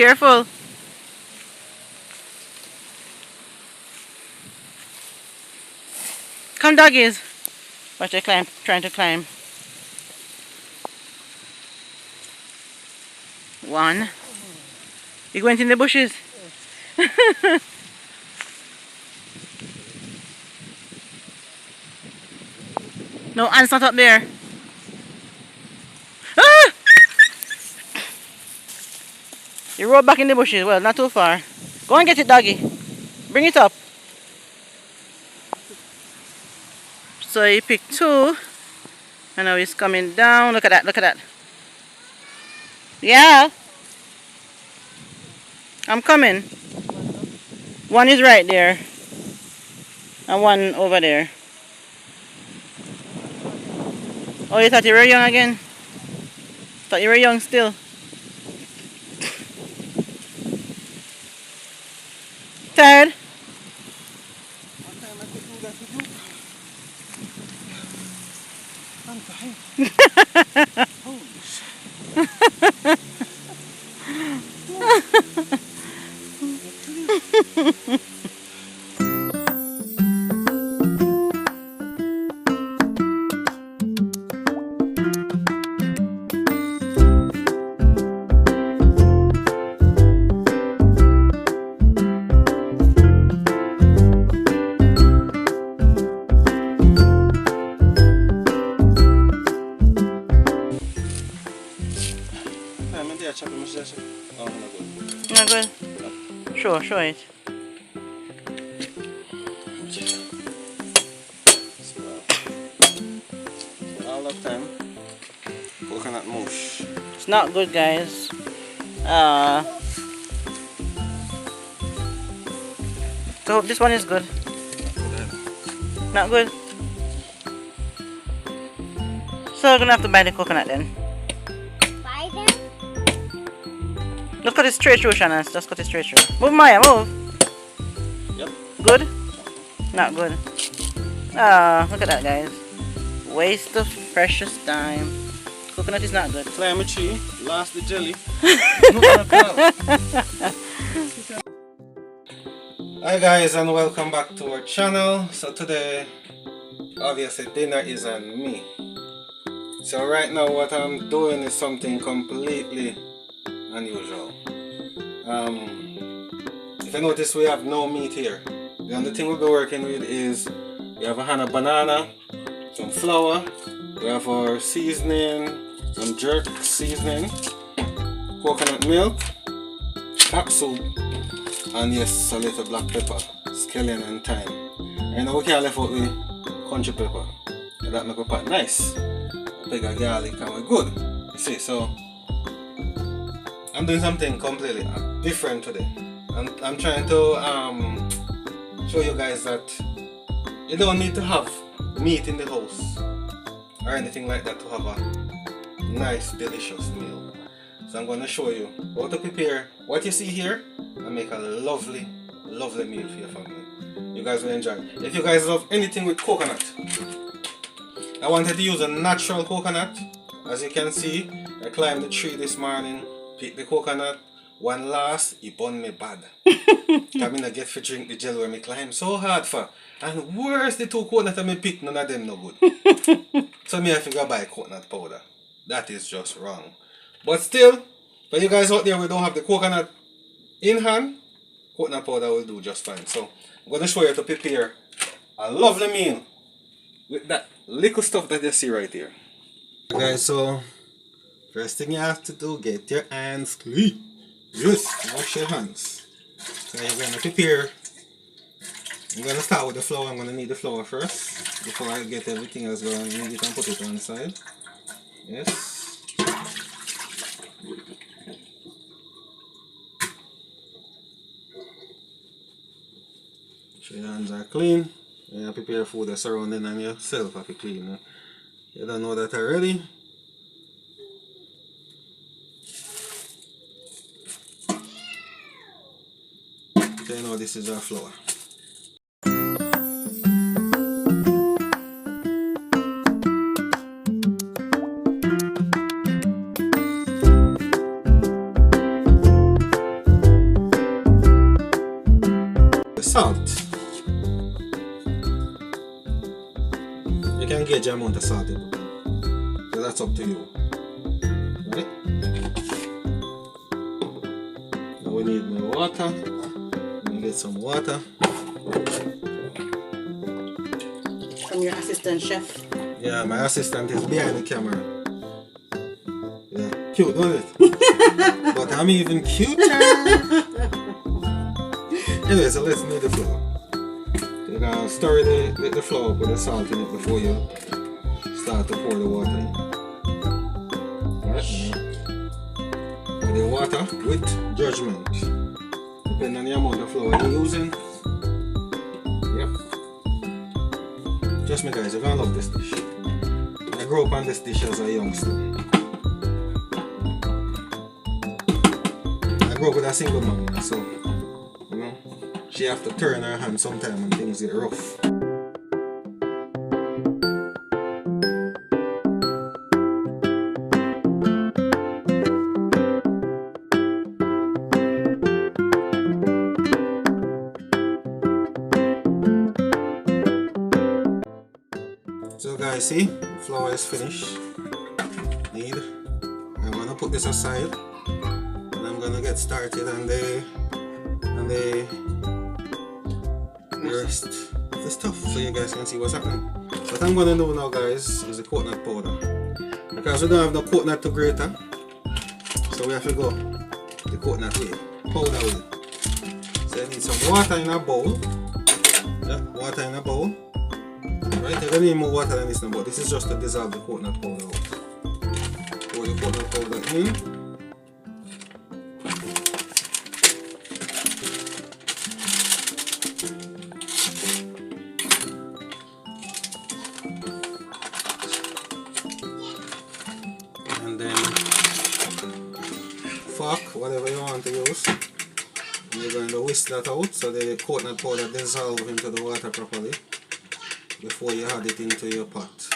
Careful. Come, doggies. Watch they climb, trying to climb. One. You went in the bushes. No, ants not up there. Ah! You roll back in the bushes. Well, not too far. Go and get it, doggy. Bring it up. So he picked two. And now he's coming down. Look at that, look at that. Yeah. I'm coming. One is right there. And one over there. Oh, you thought you were young again? Thought you were young still. Tired? I'm tired. Holy shit. Oh, no good. Not good? Sure, show it. All of time. Coconut mush. It's not good, guys. So this one is good. Not good. So we're gonna have to buy the coconut then. Buy them? Let's cut it straight through, Shannon. Let's cut it straight through. Move, Maya, move. Yep. Good? Not good. Ah, look at that, guys. Waste of precious time. Coconut is not good. Climb a tree, lost the jelly. Hi guys, and welcome back to our channel. So today, obviously dinner is on me. So right now what I'm doing is something completely unusual. If you notice, we have no meat here. The only thing we'll be working with is we have a hand of banana, some flour, we have our seasoning, some jerk seasoning, coconut milk, black soup, and yes, a little black pepper, scallion and thyme. And now we can left out with country pepper. And that make a pot nice. A big garlic and we're good. You see, so I'm doing something completely different today. I'm trying to show you guys that you don't need to have meat in the house or anything like that to have a nice delicious meal. So I'm going to show you how to prepare what you see here and make a lovely meal for your family. You guys will enjoy. If you guys love anything with coconut, I wanted to use a natural coconut. As you can see, I climbed the tree this morning, picked the coconut. One last, he bun me bad. I mean, I get for drink the gel where me climb so hard for. And where's the two coconut I me pick? None of them no good. So me I think I buy coconut powder. That is just wrong. But still, for you guys out there who don't have the coconut in hand, coconut powder will do just fine. So I'm going to show you how to prepare a lovely meal with that little stuff that you see right here. Guys, so first thing you have to do, get your hands clean. Yes, wash your hands. So you're going to prepare. I'm going to start with the flour. I'm going to need the flour first before I get everything else going. I need it and put it on the side. Yes. So your hands are clean. And you prepare food that's surrounding and yourself have to clean. You don't know that already. So you know this is our flour. the salt you put in. So that's up to you. Right? Now we need more water. We get some water. From your assistant chef. Yeah, my assistant is behind the camera. Yeah, cute, don't it? But I'm even cuter. Anyway, so let's knead the flour. You're gonna stir the flour with the salt in it before you start to pour the water in. Alright, with the water with judgment. Depending on the amount of flour you're using. Yep. Trust me guys, you're gonna love this dish. I grew up on this dish as a youngster. I grew up with a single mom, so you know, she have to turn her hand sometime when things get rough. So guys, see, flour is finished. I'm gonna put this aside, and I'm gonna get started on the rest of the stuff, so you guys can see what's happening. What I'm gonna do now, guys, is the coconut powder, because we don't have no coconut to grater, so we have to go the coconut way, powder way. So I need some water in a bowl. Yeah, water in a bowl. Right, you're gonna need more water than this now, but this is just to dissolve the coconut powder out. Pour the coconut powder in. And then fork, whatever you want to use. And you're going to whisk that out so the coconut powder dissolves into the water properly before you add it into your pot.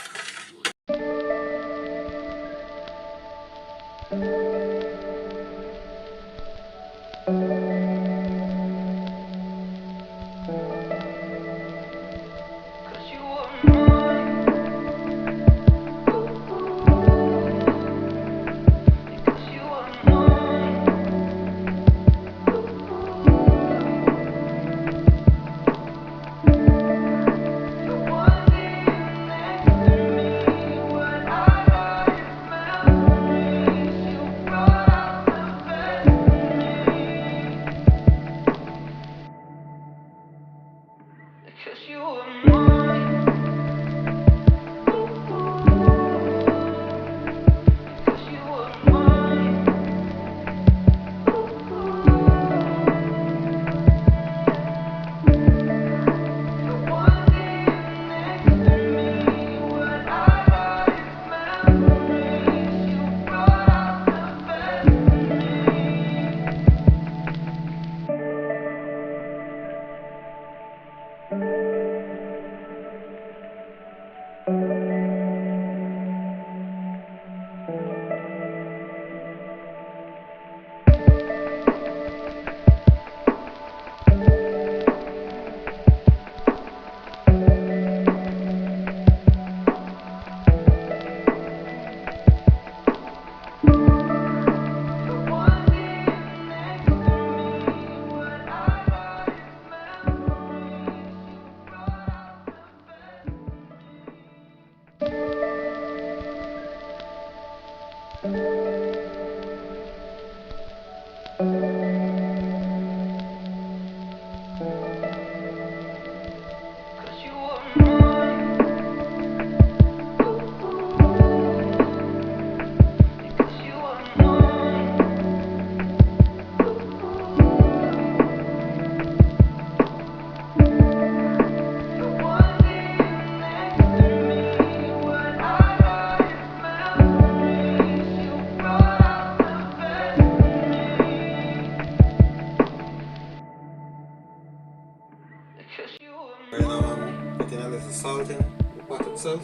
Right now I'm putting a little salt in the pot itself.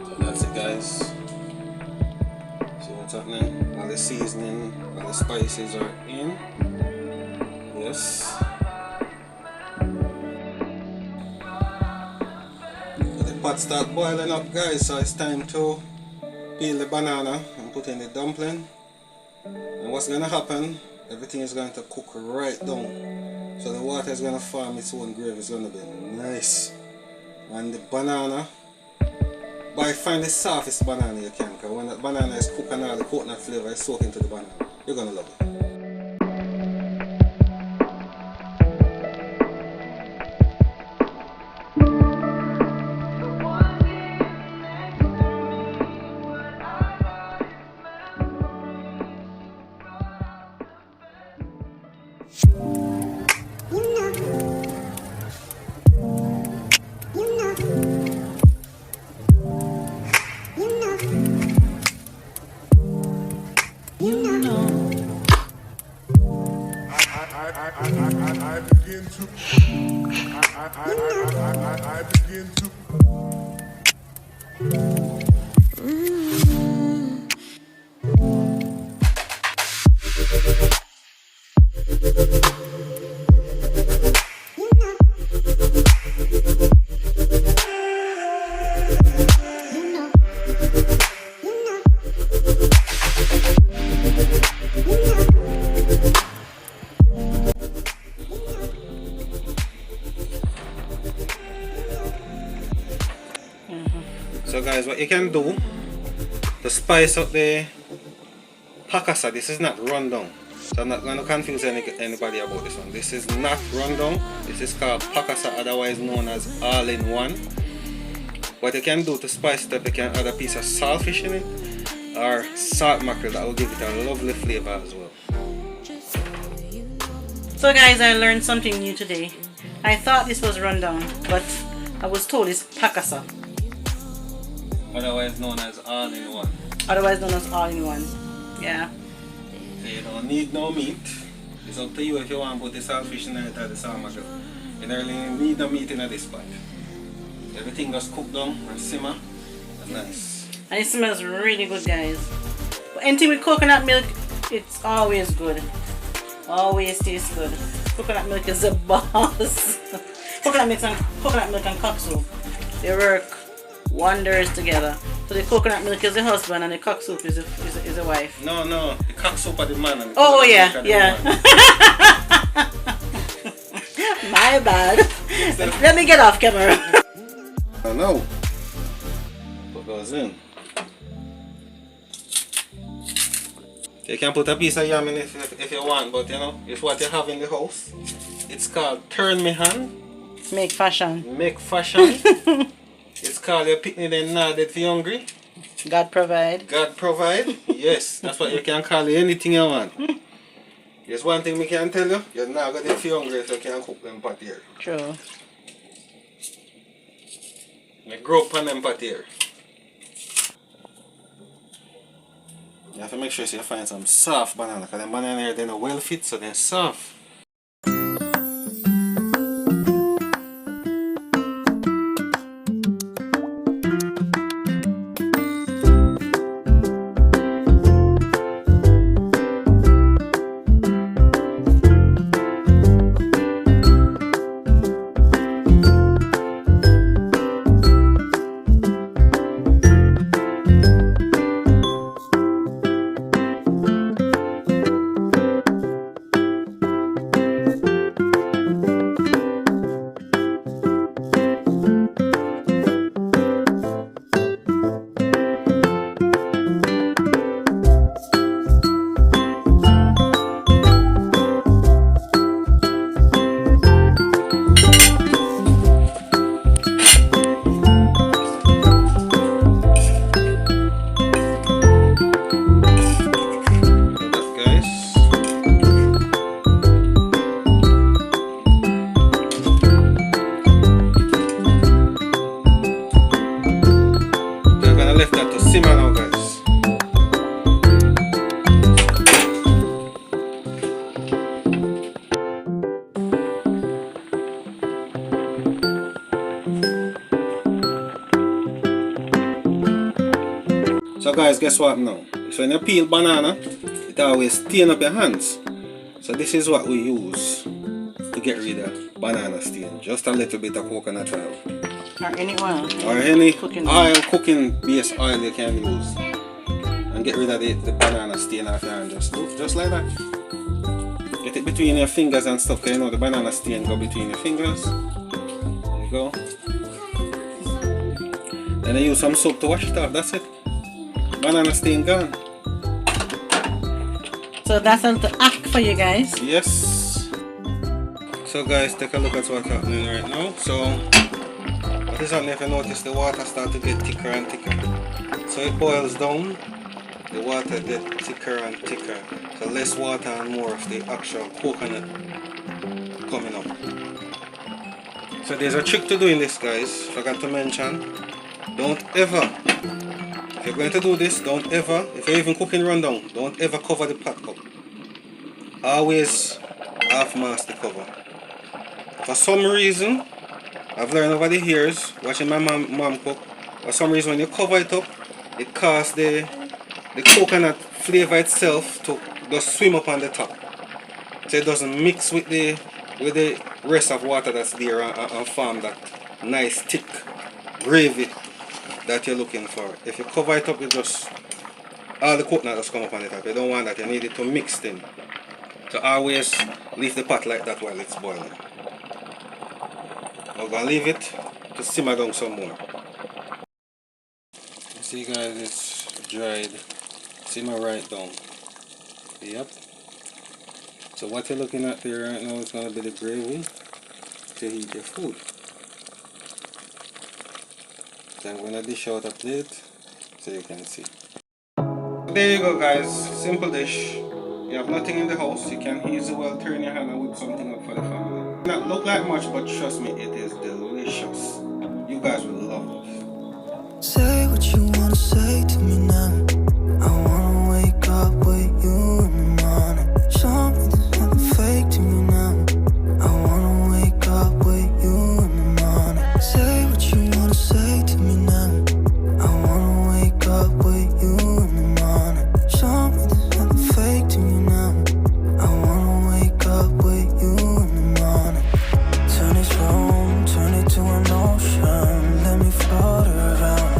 So that's it guys. See what's happening? All the seasoning, all the spices are in. Yes. pot start boiling up, guys, so it's time to peel the banana and put in the dumpling. And what's gonna happen, everything is going to cook right down. So the water is gonna form its own gravy. It's gonna be nice. And the banana, find the softest banana you can, because when the banana is cooked and all the coconut flavor is soaked into the banana, you're gonna love it. I begin to So guys, what you can do to spice up the pakasa, this is not rundown. So I'm not going to confuse anybody about this one. This is not rundown. This is called pakasa, otherwise known as all-in-one. What you can do to spice it up, you can add a piece of saltfish in it or salt mackerel. That will give it a lovely flavor as well. So guys, I learned something new today. I thought this was rundown, but I was told it's pakasa. Otherwise known as all-in-one. Otherwise known as all-in-one. Yeah. So you don't need no meat. It's up to you if you want to put the saltfish in it or the salt mackerel. You don't really need no meat in this pot. Everything just cooked down and simmer. That's nice. And it smells really good, guys. But anything with coconut milk, it's always good. Always tastes good. Coconut milk is the boss. coconut milk and cock soup, they work wonders together. So the coconut milk is the husband and the cock soup is the wife. No, the cock soup are the man. And the oh yeah. My bad. Let me get off camera. I know. What goes in? You can put a piece of yam in if you want, but you know, it's what you have in the house. It's called turn me hand. Make fashion. Make fashion. It's called your picnic and not dead for hungry. God provide. God provide. Yes, that's what you can call it, anything you want. There's one thing we can tell you, you're not going to feel hungry if you can't cook them pot here. True. You grow up on them pot here. You have to make sure you find some soft banana, because them banana here, they're not well fit, so they're soft. So guys, guess what now? So when you peel banana, it always stain up your hands. So this is what we use to get rid of banana stain. Just a little bit of coconut oil. Or any oil. or any Cooking oil, cooking based oil you can use. And get rid of the banana stain off your hand. Just like that. Get it between your fingers and stuff, 'cause you know the banana stain go between your fingers. There you go. Then I use some soap to wash it off. That's it. Banana stain gone. So that's on the act for you guys. Yes. So guys, take a look at what's happening right now. So what is happening, if you notice, the water starts to get thicker and thicker. So it boils down, the water gets thicker and thicker. So less water and more of the actual coconut coming up. So there's a trick to doing this, guys. Forgot to mention, don't ever, if you're going to do this, don't ever, if you're even cooking rundown, don't ever cover the pot up. Always half mask the cover. For some reason, I've learned over the years, watching my mom cook, for some reason when you cover it up, it causes the coconut flavor itself to just swim up on the top. So it doesn't mix with the rest of water that's there and form that nice thick gravy that you're looking for. If you cover it up, you just, all the coconut just come up on the top. You don't want that, you need it to mix in. So always leave the pot like that while it's boiling. I'm gonna leave it to simmer down some more. You see guys, it's dried. Simmer right down. Yep. So what you're looking at there right now is gonna be the gravy to heat your food. So I'm gonna dish out a plate so you can see. There you go guys, simple dish. You have nothing in the house, you can easily well turn your hand and whip something up for the family. Not look like much, but trust me, it is delicious. You guys will love it. Say what you wanna say to me now. I wanna wake up with you in the morning. Show me there's nothing fake to me now. I wanna wake up with you in the morning. Say what you wanna say to me now. I wanna wake up with you in the morning. Show me there's nothing fake to me now. I wanna wake up with you in the morning. Turn this room, turn it to an ocean. Let me float around.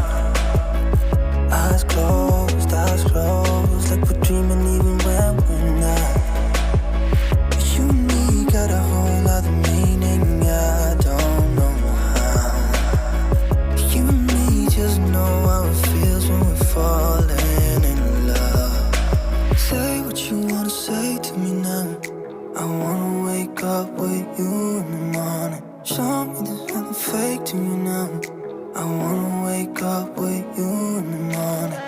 Eyes closed, like we're dreaming even when we're not. You and me got a whole other meaning, I don't know how. You and me just know how it feels when we're falling in love. Say what you wanna say to me now. I wanna wake up with you in the morning. Show me there's nothing fake to me now. I wanna wake up with you in the morning.